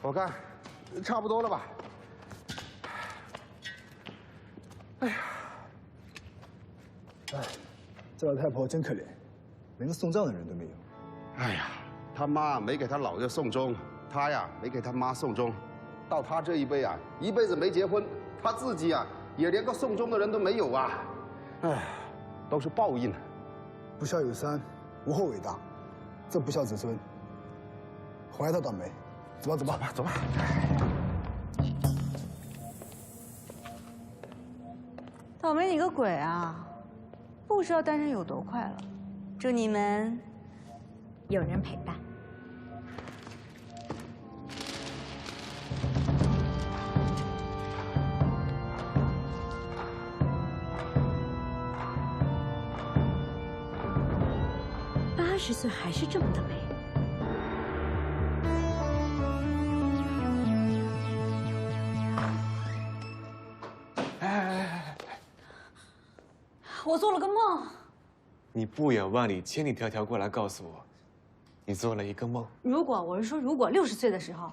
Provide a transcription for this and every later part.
我看差不多了吧？哎呀，哎，这老太婆真可怜，连个送葬的人都没有。哎呀，他妈没给他姥爷送终，他呀没给他妈送终，到他这一辈啊，一辈子没结婚，他自己啊也连个送终的人都没有啊！哎，都是报应。不孝有三，无后为大，这不孝子孙，还他倒霉。走吧，走吧，走吧。倒霉你个鬼啊！不知道单身有多快乐。祝你们有人陪伴。80岁还是这么的美。我做了个梦。你不远万里、千里迢迢过来告诉我，你做了一个梦。如果60岁的时候，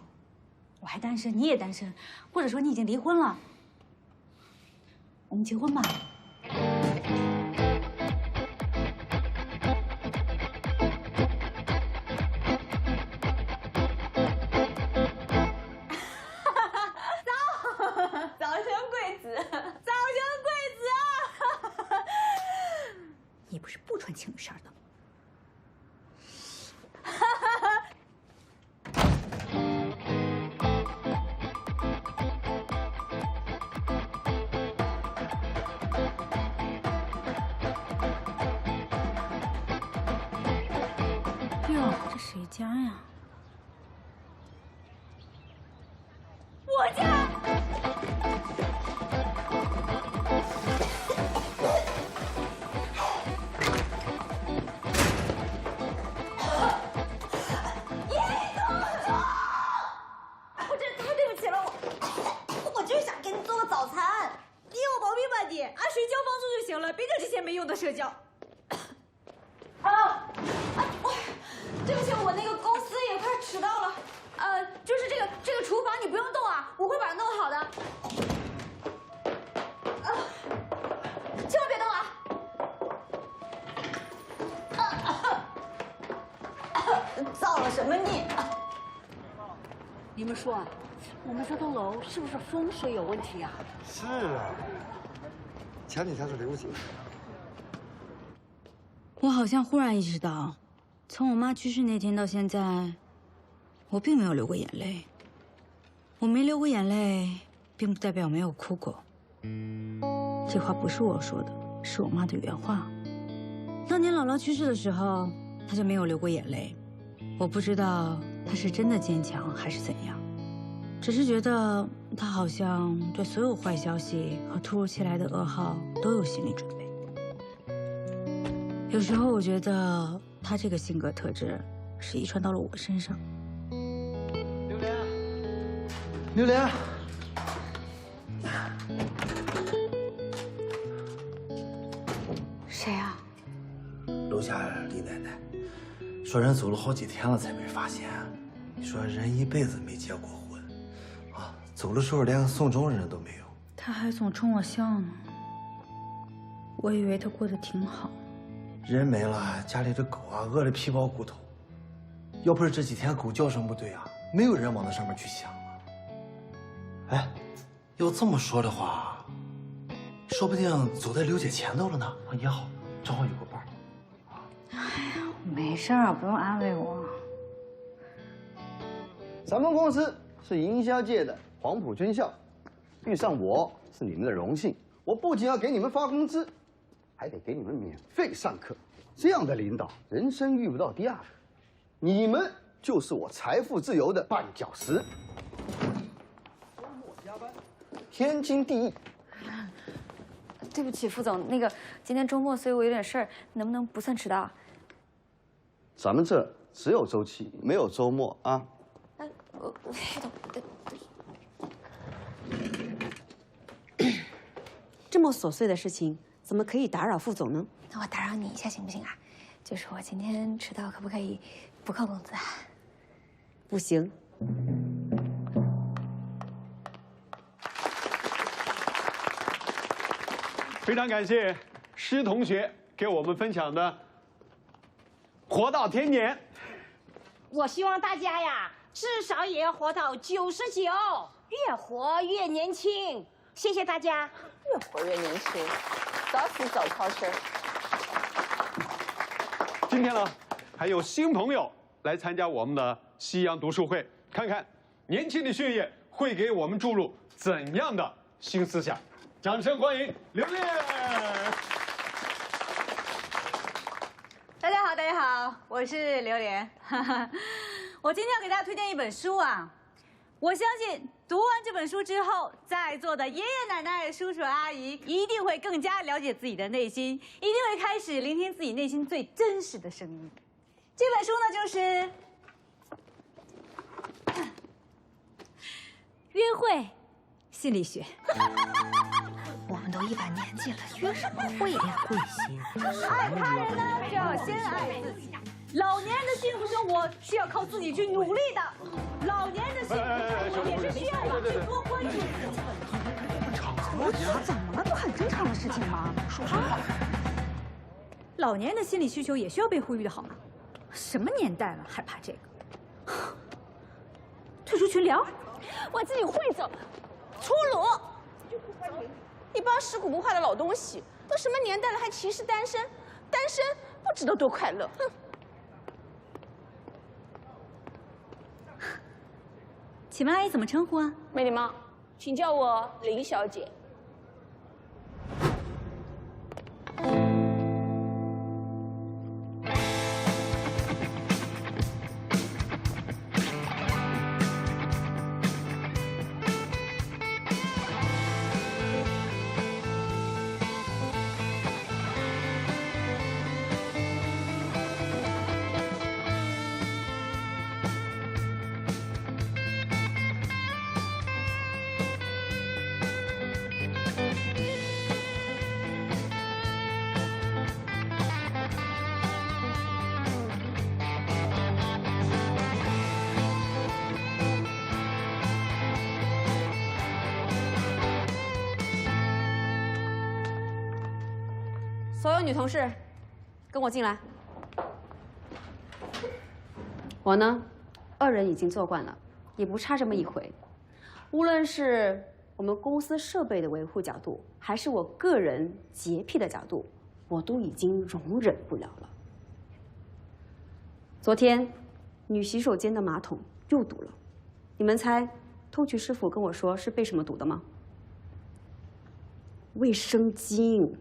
我还单身，你也单身，或者说你已经离婚了，我们结婚吧。早生贵子，早生贵子啊！你不是不穿情侣衫的吗？哟，这谁家呀？我家。别整这些没用的社交。对不起，我那个公司也快迟到了。就是这个厨房你不用动啊，我会把它弄好的。千万别动啊！造了什么孽？你们说啊，我们这栋楼是不是风水有问题啊？是啊。前几天是流星。我好像忽然意识到，从我妈去世那天到现在，我并没有流过眼泪。我没流过眼泪，并不代表没有哭过。这话不是我说的，是我妈的原话。当年姥姥去世的时候，她就没有流过眼泪。我不知道她是真的坚强还是怎样，只是觉得她好像对所有坏消息和突如其来的噩耗都有心理准备。有时候我觉得她这个性格特质是遗传到了我身上。榴莲，谁啊？楼下李奶奶说人走了好几天了才被发现。你说人一辈子没结过婚，啊，走的时候连个送终的人都没有。她还总冲我笑呢，我以为她过得挺好。人没了，家里的狗啊饿得皮包骨头。要不是这几天狗叫声不对啊，没有人往那上面去想啊。哎，要这么说的话，说不定走在刘姐前头了呢。也好，正好有个伴儿。哎呀，没事儿，不用安慰我。咱们公司是营销界的黄埔军校，遇上我是你们的荣幸。我不仅要给你们发工资，还得给你们免费上课。这样的领导，人生遇不到第二个。你们就是我财富自由的绊脚石。周末加班，天经地义。对不起，副总，那个今天周末，所以我有点事儿，能不能不算迟到？咱们这只有周期，没有周末啊。副总，这么琐碎的事情，怎么可以打扰副总呢？那我打扰你一下行不行啊？就是我今天迟到，可不可以不扣工资啊？不行，非常感谢施同学给我们分享的“活到天年”。我希望大家呀，至少也要活到99，越活越年轻。谢谢大家。越活越年轻，早死早超生。今天呢，还有新朋友来参加我们的西洋读书会，看看年轻的血液会给我们注入怎样的新思想。掌声欢迎刘烨！大家好，大家好，我是榴莲。我今天要给大家推荐一本书啊，我相信读完这本书之后，在座的爷爷奶奶、叔叔阿姨一定会更加了解自己的内心，一定会开始聆听自己内心最真实的声音。这本书呢，就是《约会心理学》。我们都一把年纪了，约什么会呀？会心。爱他人呢，就要先爱自己。老年人的幸福生活是要靠自己去努力的，老年人的幸福生活也是需要你去多关注。怎么了？不很正常的事情吗？说实话，老年人的心理需求也需要被呼吁的好吗？什么年代了，还怕这个？退出群聊，我自己会走。粗鲁，一帮食古不化的老东西，都什么年代了还歧视单身？单身不值得多快乐。哼。请问阿姨怎么称呼啊？没礼貌，请叫我林小姐。所有女同事，跟我进来。我呢，2人已经做惯了，也不差这么一回。无论是我们公司设备的维护角度，还是我个人洁癖的角度，我都已经容忍不了了。昨天，女洗手间的马桶又堵了，你们猜，偷取师傅跟我说是被什么堵的吗？卫生巾。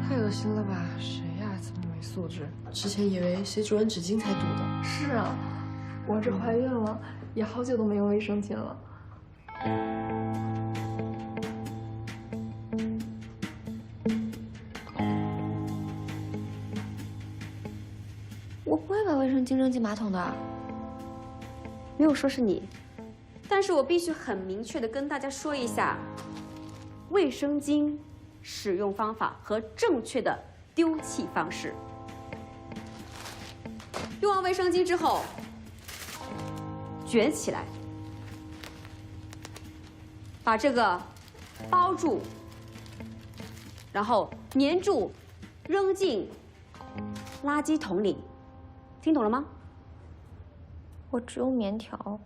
太恶心了吧！谁呀，这么没素质？之前以为洗主任纸巾才堵的。是啊，我这怀孕了，也好久都没用卫生巾了。我不会把卫生巾扔进马桶的。没有说是你，但是我必须很明确的跟大家说一下，卫生巾使用方法和正确的丢弃方式。用完卫生巾之后，卷起来，把这个包住，然后粘住，扔进垃圾桶里。听懂了吗？我只有棉条。